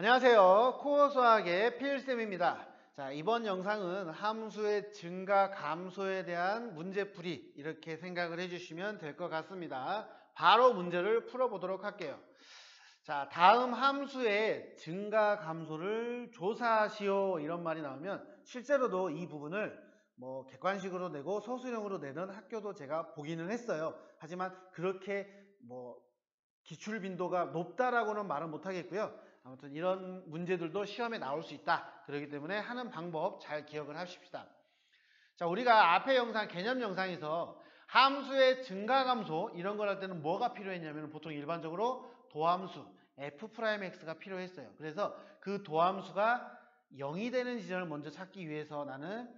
안녕하세요. 코어 수학의 필쌤입니다. 자, 이번 영상은 함수의 증가, 감소에 대한 문제풀이 이렇게 생각을 해주시면 될 것 같습니다. 바로 문제를 풀어보도록 할게요. 자, 다음 함수의 증가, 감소를 조사하시오 이런 말이 나오면 실제로도 이 부분을 객관식으로 내고 소수형으로 내는 학교도 제가 보기는 했어요. 하지만 그렇게 기출 빈도가 높다라고는 말은 못하겠고요. 아무튼 이런 문제들도 시험에 나올 수 있다. 그렇기 때문에 하는 방법 잘 기억을 하십시다. 자, 우리가 앞의 영상, 개념 영상에서 함수의 증가, 감소 이런 걸 할 때는 뭐가 필요했냐면 보통 일반적으로 도함수 f'x가 필요했어요. 그래서 그 도함수가 0이 되는 지점을 먼저 찾기 위해서 나는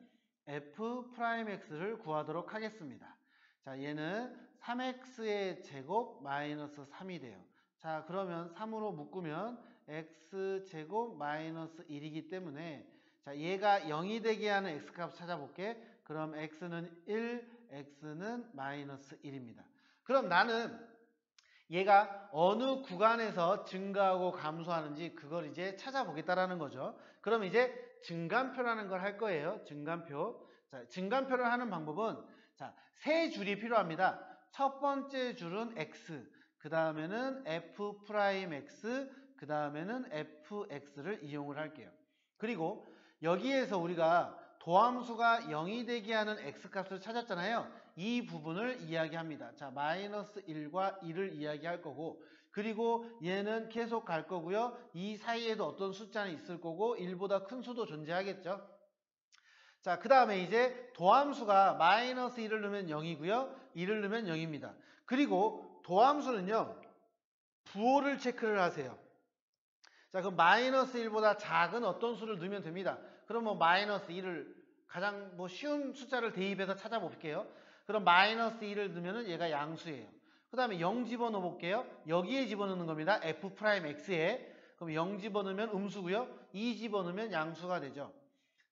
f'x를 구하도록 하겠습니다. 자, 얘는 3x의 제곱 마이너스 3이 돼요. 자, 그러면 3으로 묶으면 x제곱 마이너스 1이기 때문에 자, 얘가 0이 되게 하는 x값 찾아볼게. 그럼 x는 1, x는 마이너스 1입니다. 그럼 나는 얘가 어느 구간에서 증가하고 감소하는지 그걸 이제 찾아보겠다라는 거죠. 그럼 이제 증간표라는 걸 할 거예요. 증간표. 자, 증간표를 하는 방법은 자, 세 줄이 필요합니다. 첫 번째 줄은 x, 그 다음에는 f'x, 그 다음에는 fx를 이용을 할게요. 그리고 여기에서 우리가 도함수가 0이 되게 하는 x값을 찾았잖아요. 이 부분을 이야기합니다. 자, 마이너스 1과 2를 이야기할 거고, 그리고 얘는 계속 갈 거고요. 이 사이에도 어떤 숫자는 있을 거고 1보다 큰 수도 존재하겠죠. 자, 그 다음에 이제 도함수가 마이너스 1을 넣으면 0이고요. 2를 넣으면 0입니다. 그리고 도함수는요. 부호를 체크를 하세요. 자, 그럼 마이너스 1보다 작은 어떤 수를 넣으면 됩니다. 그럼 마이너스 1을 가장 쉬운 숫자를 대입해서 찾아볼게요. 그럼 마이너스 1을 넣으면 얘가 양수예요. 그 다음에 0 집어넣어 볼게요. 여기에 집어넣는 겁니다. f'x에. 그럼 0 집어넣으면 음수고요. 2 집어넣으면 양수가 되죠.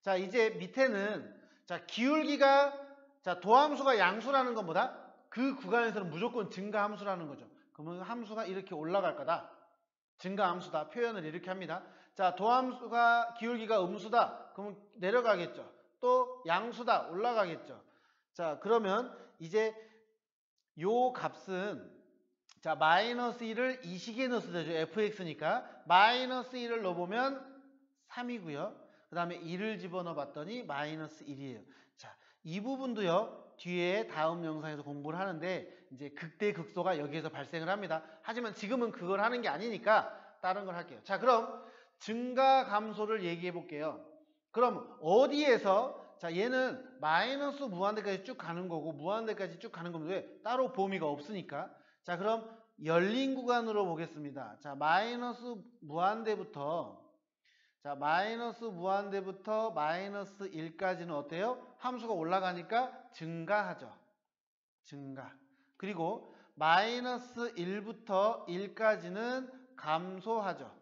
자, 이제 밑에는 자, 기울기가 자, 도함수가 양수라는 것보다 그 구간에서는 무조건 증가함수라는 거죠. 그러면 함수가 이렇게 올라갈 거다. 증가함수다. 표현을 이렇게 합니다. 자, 도함수가 기울기가 음수다. 그러면 내려가겠죠. 또 양수다. 올라가겠죠. 자, 그러면 이제 요 값은 자, 마이너스 1을 이 식에 넣어서 되죠. fx니까 마이너스 1을 넣어보면 3이고요. 그 다음에 2를 집어넣어 봤더니 마이너스 1이에요. 자, 이 부분도요. 뒤에 다음 영상에서 공부를 하는데 이제 극대극소가 여기에서 발생을 합니다. 하지만 지금은 그걸 하는 게 아니니까 다른 걸 할게요. 자, 그럼 증가 감소를 얘기해 볼게요. 그럼 어디에서 자, 얘는 마이너스 무한대까지 쭉 가는 거고 무한대까지 쭉 가는 겁니다. 왜? 따로 범위가 없으니까. 자, 그럼 열린 구간으로 보겠습니다. 자, 마이너스 무한대부터 마이너스 1까지는 어때요? 함수가 올라가니까 증가하죠. 증가. 그리고 마이너스 1부터 1까지는 감소하죠.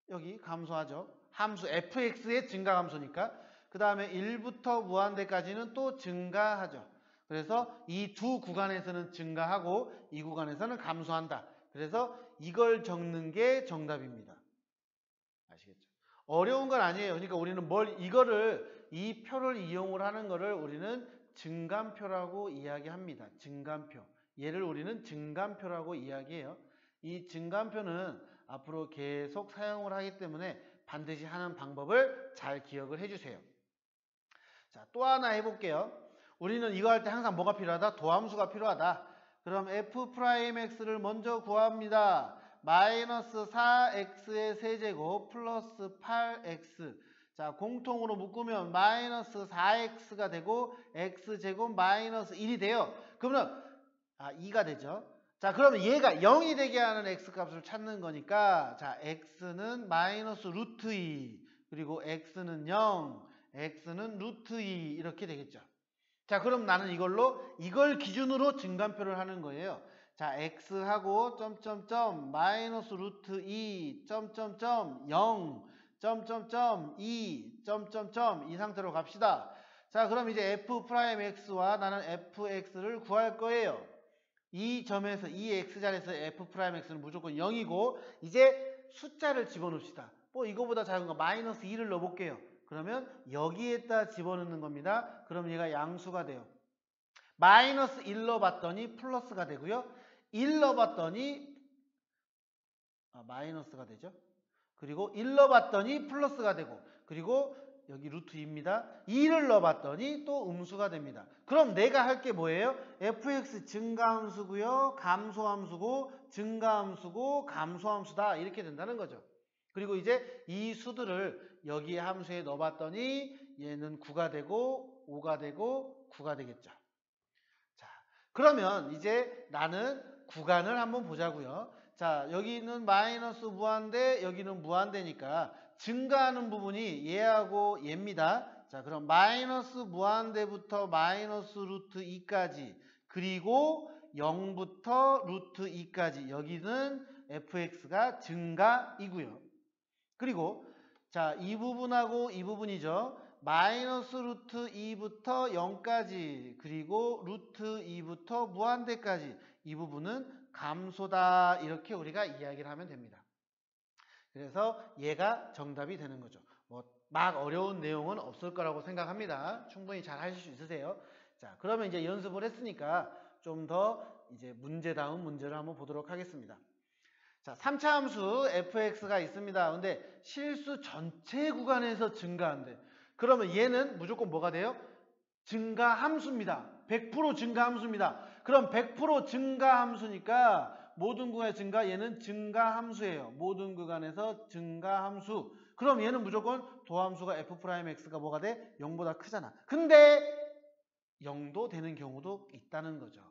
여기 감소하죠. 함수 fx의 증가 감소니까. 그 다음에 1부터 무한대까지는 또 증가하죠. 그래서 이 두 구간에서는 증가하고 이 구간에서는 감소한다. 그래서 이걸 적는 게 정답입니다. 아시겠죠? 어려운 건 아니에요. 그러니까 우리는 이 표를 이용을 하는 거를 우리는 증간표라고 이야기합니다. 증간표. 얘를 우리는 증간표라고 이야기해요. 이 증간표는 앞으로 계속 사용을 하기 때문에 반드시 하는 방법을 잘 기억을 해주세요. 자, 또 하나 해볼게요. 우리는 이거 할 때 항상 뭐가 필요하다? 도함수가 필요하다. 그럼 f'x를 먼저 구합니다. 마이너스 4x의 세제곱 플러스 8x. 자, 공통으로 묶으면 마이너스 4x가 되고 x제곱 마이너스 1이 돼요. 그러면 2가 되죠. 자, 그러면 얘가 0이 되게 하는 x값을 찾는 거니까 자, x는 마이너스 루트 2 그리고 x는 0 x는 루트 2 이렇게 되겠죠. 자, 그럼 나는 이걸 기준으로 증간표를 하는 거예요. 자, x하고 점점점 마이너스 루트 2 점점점 0 점점점 2 점점점 이 상태로 갑시다. 자, 그럼 이제 f'x와 나는 fx를 구할 거예요. 이 점에서 이 x자리에서 f'x는 무조건 0이고 이제 숫자를 집어넣읍시다. 뭐 이거보다 작은 거 마이너스 2를 넣어볼게요. 그러면 여기에다 집어넣는 겁니다. 그럼 얘가 양수가 돼요. 마이너스 1 넣어봤더니 플러스가 되고요. 1 넣어봤더니 마이너스가 되죠. 그리고 1 넣어봤더니 플러스가 되고, 그리고 여기 루트 2입니다. 2를 넣어봤더니 또 음수가 됩니다. 그럼 내가 할 게 뭐예요? fx 증가함수고요, 감소함수고, 증가함수고, 감소함수다, 이렇게 된다는 거죠. 그리고 이제 이 수들을 여기 함수에 넣어봤더니 얘는 9가 되고 5가 되고 9가 되겠죠. 자, 그러면 이제 나는 구간을 한번 보자고요. 자, 여기는 마이너스 무한대, 여기는 무한대니까 증가하는 부분이 얘하고 얘입니다. 자, 그럼 마이너스 무한대부터 마이너스 루트 2까지, 그리고 0부터 루트 2까지, 여기는 fx가 증가이고요. 그리고 자, 이 부분하고 이 부분이죠. 마이너스 루트 2부터 0까지, 그리고 루트 2부터 무한대까지, 이 부분은 감소다, 이렇게 우리가 이야기를 하면 됩니다. 그래서 얘가 정답이 되는 거죠. 뭐 막 어려운 내용은 없을 거라고 생각합니다. 충분히 잘 하실 수 있으세요. 자, 그러면 이제 연습을 했으니까 좀 더 이제 문제다운 문제를 한번 보도록 하겠습니다. 자, 3차 함수 fx가 있습니다. 근데 실수 전체 구간에서 증가한대. 그러면 얘는 무조건 뭐가 돼요? 증가함수입니다. 100% 증가함수입니다. 그럼 100% 증가함수니까 모든 구간의 증가, 얘는 증가함수예요. 모든 구간에서 증가함수. 그럼 얘는 무조건 도함수가 f'x가 뭐가 돼? 0보다 크잖아. 근데 0도 되는 경우도 있다는 거죠.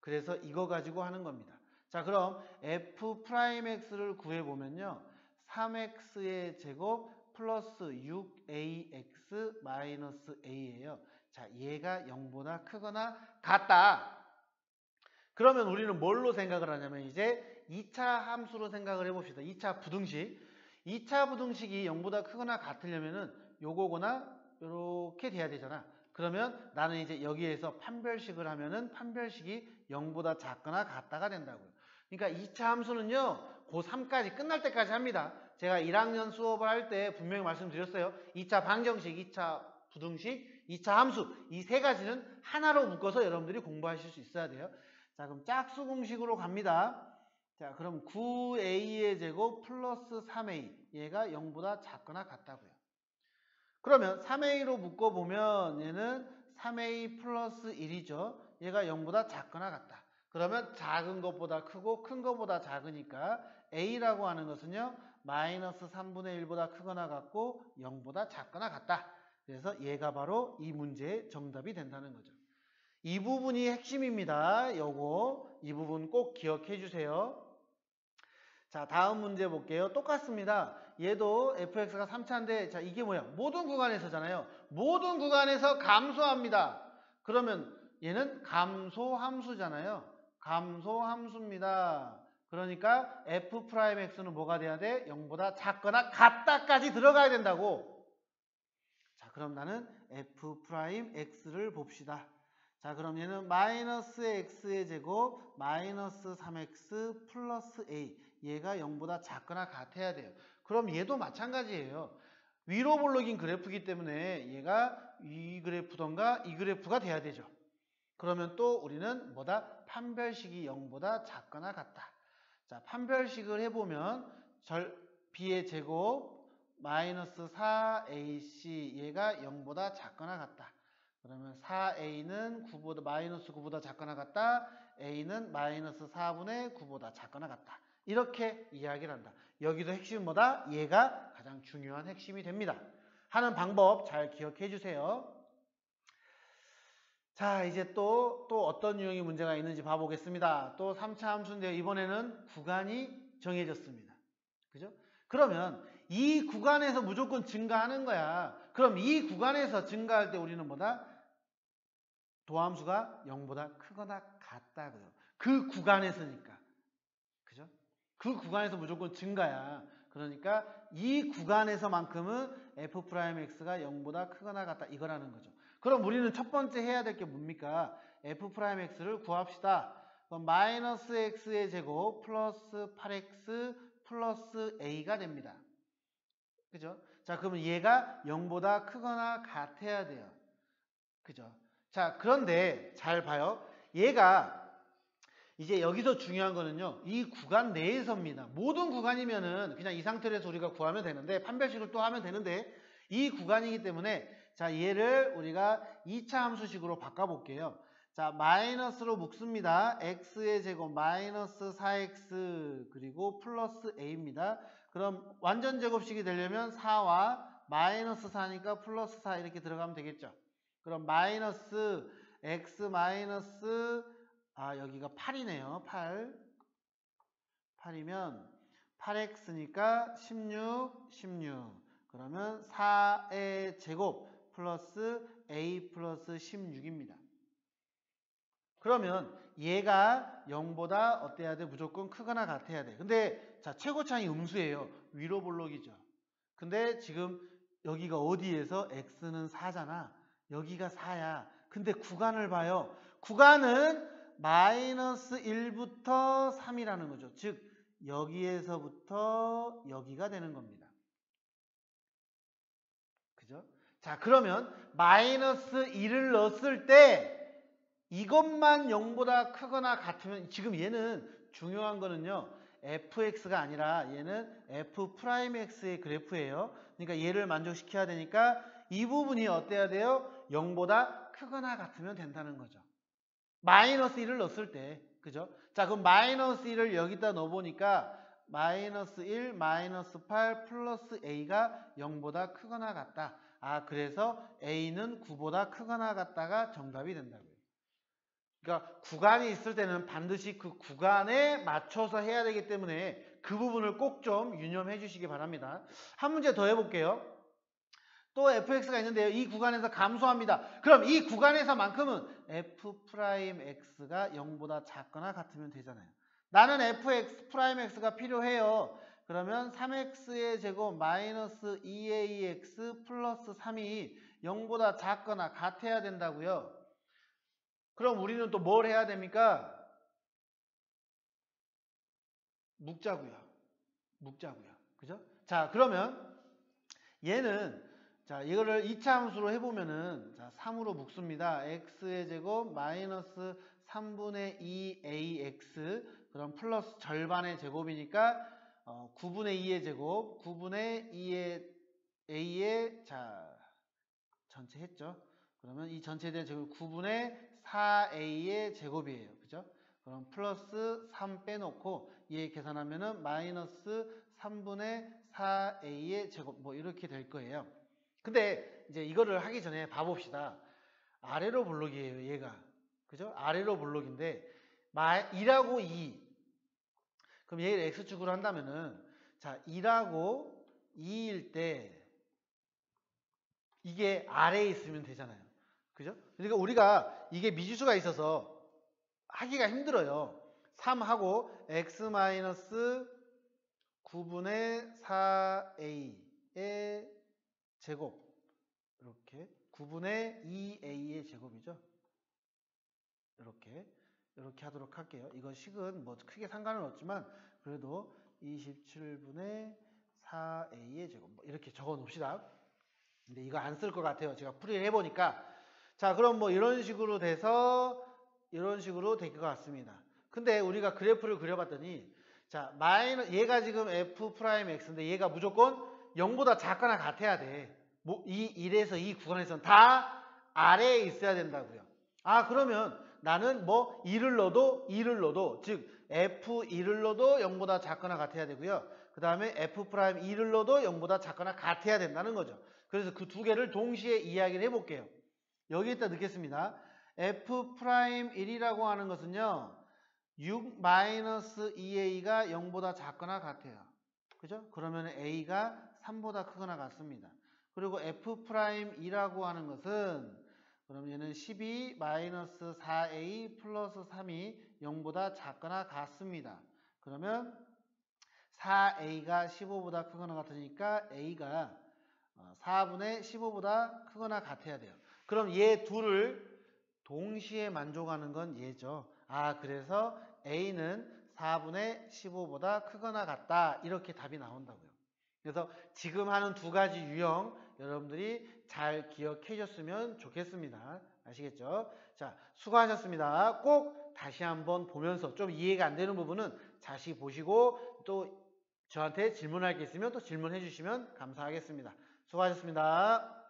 그래서 이거 가지고 하는 겁니다. 자, 그럼 f'x를 구해보면요. 3x의 제곱 플러스 6ax 마이너스 a예요. 자, 얘가 0보다 크거나 같다. 그러면 우리는 뭘로 생각을 하냐면 이제 2차 함수로 생각을 해봅시다. 2차 부등식. 2차 부등식이 0보다 크거나 같으려면은 요거거나 요렇게 돼야 되잖아. 그러면 나는 이제 여기에서 판별식을 하면은 판별식이 0보다 작거나 같다가 된다고요. 그러니까 2차 함수는요, 고3까지 끝날 때까지 합니다. 제가 1학년 수업을 할 때 분명히 말씀드렸어요. 2차 방정식, 2차 부등식, 2차 함수, 이 세 가지는 하나로 묶어서 여러분들이 공부하실 수 있어야 돼요. 자, 그럼 짝수 공식으로 갑니다. 자, 그럼 9a의 제곱 플러스 3a, 얘가 0보다 작거나 같다고요. 그러면 3a로 묶어보면 얘는 3a 플러스 1이죠. 얘가 0보다 작거나 같다. 그러면 작은 것보다 크고 큰 것보다 작으니까 a라고 하는 것은요, 마이너스 3분의 1보다 크거나 같고 0보다 작거나 같다. 그래서 얘가 바로 이 문제의 정답이 된다는 거죠. 이 부분이 핵심입니다. 이 부분 꼭 기억해 주세요. 자, 다음 문제 볼게요. 똑같습니다. 얘도 fx가 3차인데, 자, 이게 뭐야? 모든 구간에서잖아요. 모든 구간에서 감소합니다. 그러면 얘는 감소함수잖아요. 감소함수입니다. 그러니까 f'x는 뭐가 돼야 돼? 0보다 작거나 같다까지 들어가야 된다고. 자, 그럼 나는 f'x를 봅시다. 자, 그럼 얘는 마이너스 x의 제곱 마이너스 3x 플러스 a, 얘가 0보다 작거나 같아야 돼요. 그럼 얘도 마찬가지예요. 위로 볼록인 그래프이기 때문에 얘가 이 그래프던가 이 그래프가 돼야 되죠. 그러면 또 우리는 뭐다? 판별식이 0보다 작거나 같다. 자, 판별식을 해보면 b의 제곱 마이너스 4ac, 얘가 0보다 작거나 같다. 그러면 4a는 9보다, 마이너스 9보다 작거나 같다. a는 마이너스 4분의 9보다 작거나 같다. 이렇게 이야기를 한다. 여기도 핵심은 뭐다? 얘가 가장 중요한 핵심이 됩니다. 하는 방법 잘 기억해 주세요. 자, 이제 또 어떤 유형의 문제가 있는지 봐보겠습니다. 또 3차 함수인데요. 이번에는 구간이 정해졌습니다. 그죠? 그러면 이 구간에서 무조건 증가하는 거야. 그럼 이 구간에서 증가할 때 우리는 뭐다? 도함수가 0보다 크거나 같다고요. 그 구간에서니까. 그죠? 그 구간에서 무조건 증가야. 그러니까 이 구간에서만큼은 f'x가 0보다 크거나 같다, 이거라는 거죠. 그럼 우리는 첫 번째 해야 될 게 뭡니까? f'x를 구합시다. 그럼 마이너스 x의 제곱 플러스 8x 플러스 a가 됩니다. 그죠? 자, 그러면 얘가 0보다 크거나 같아야 돼요. 그죠? 자, 그런데 잘 봐요. 얘가 이제 여기서 중요한 거는요. 이 구간 내에서입니다. 모든 구간이면은 그냥 이 상태로 해서 우리가 구하면 되는데 판별식을 또 하면 되는데 이 구간이기 때문에 자, 얘를 우리가 2차 함수식으로 바꿔볼게요. 자, 마이너스로 묶습니다. x의 제곱 마이너스 4x 그리고 플러스 a입니다. 그럼 완전 제곱식이 되려면 4와 마이너스 4니까 플러스 4 이렇게 들어가면 되겠죠. 그럼 마이너스 x 마이너스 여기가 8이네요. 8이면 8x니까 16. 그러면 4의 제곱 플러스 a 플러스 16입니다. 그러면 얘가 0보다 어때야 돼? 무조건 크거나 같아야 돼. 근데 자, 최고차이 음수예요. 위로 볼록이죠. 근데 지금 여기가 어디에서 x는 4잖아. 여기가 4야. 근데 구간을 봐요. 구간은 마이너스 1부터 3이라는 거죠. 즉 여기에서부터 여기가 되는 겁니다. 그죠? 자, 그러면 마이너스 1을 넣었을 때 이것만 0보다 크거나 같으면 지금 얘는 중요한 거는요. fx가 아니라 얘는 f'x의 그래프예요. 그러니까 얘를 만족시켜야 되니까 이 부분이 어때야 돼요? 0보다 크거나 같으면 된다는 거죠. 마이너스 1을 넣었을 때. 그죠? 자, 그럼 마이너스 1을 여기다 넣어보니까 마이너스 1, 마이너스 8 플러스 a가 0보다 크거나 같다. 그래서 a는 9보다 크거나 같다가 정답이 된다고요. 그러니까 구간이 있을 때는 반드시 그 구간에 맞춰서 해야 되기 때문에 그 부분을 꼭 좀 유념해 주시기 바랍니다. 한 문제 더 해볼게요. 또 fx가 있는데요. 이 구간에서 감소합니다. 그럼 이 구간에서만큼은 f'x가 0보다 작거나 같으면 되잖아요. 나는 f'x가 필요해요. 그러면 3x의 제곱 마이너스 2ax 플러스 3이 0보다 작거나 같아야 된다고요. 그럼 우리는 또 뭘 해야 됩니까? 묶자고요. 그죠? 자, 그러면 얘는 자, 이거를 2차 함수로 해보면은 자, 3으로 묶습니다. x의 제곱 마이너스 3분의 2ax 그럼 플러스 절반의 제곱이니까 9분의 2의 제곱 9분의 2의 a의 자 전체 했죠. 그러면 이 전체에 대한 제곱 9분의 4a의 제곱이에요. 그죠? 그럼 플러스 3 빼놓고 얘 계산하면은 마이너스 3분의 4a의 제곱 뭐 이렇게 될 거예요. 근데 이제 이거를 하기 전에 봐봅시다. 아래로 볼록이에요, 얘가. 그죠? 아래로 볼록인데 2라고 2. 그럼 얘를 x축으로 한다면은 자, 2라고 2일 때 이게 아래에 있으면 되잖아요. 그죠? 그러니까 우리가 이게 미지수가 있어서 하기가 힘들어요. 3하고 x-9분의 4a의 제곱 이렇게 9분의 2a의 제곱이죠. 이렇게 하도록 할게요. 이거 식은 뭐 크게 상관은 없지만 그래도 27분의 4a의 제곱 뭐 이렇게 적어 놓읍시다. 근데 이거 안 쓸 것 같아요. 제가 풀이를 해보니까. 자, 그럼 뭐 이런 식으로 돼서 이런 식으로 될 것 같습니다. 근데 우리가 그래프를 그려봤더니 자, 얘가 지금 f'x인데 얘가 무조건 0보다 작거나 같아야 돼. 뭐 이 1에서 이 구간에서는 다 아래에 있어야 된다고요. 그러면 나는 뭐 2를 넣어도 즉 f2를 넣어도 0보다 작거나 같아야 되고요. 그 다음에 f'2를 넣어도 0보다 작거나 같아야 된다는 거죠. 그래서 그 두 개를 동시에 이야기를 해볼게요. 여기에다 넣겠습니다. f'1이라고 하는 것은요. 6-2a가 0보다 작거나 같아요. 그죠? 그러면 a가 3보다 크거나 같습니다. 그리고 f'2라고 하는 것은 그럼 얘는 12-4a 플러스 3이 0보다 작거나 같습니다. 그러면 4a가 15보다 크거나 같으니까 a가 4분의 15보다 크거나 같아야 돼요. 그럼 얘 둘을 동시에 만족하는 건 얘죠. 그래서 a는 4분의 15보다 크거나 같다. 이렇게 답이 나온다고요. 그래서 지금 하는 두 가지 유형 여러분들이 잘 기억해 줬으면 좋겠습니다. 아시겠죠? 자, 수고하셨습니다. 꼭 다시 한번 보면서 좀 이해가 안 되는 부분은 다시 보시고 또 저한테 질문할 게 있으면 또 질문해 주시면 감사하겠습니다. 수고하셨습니다.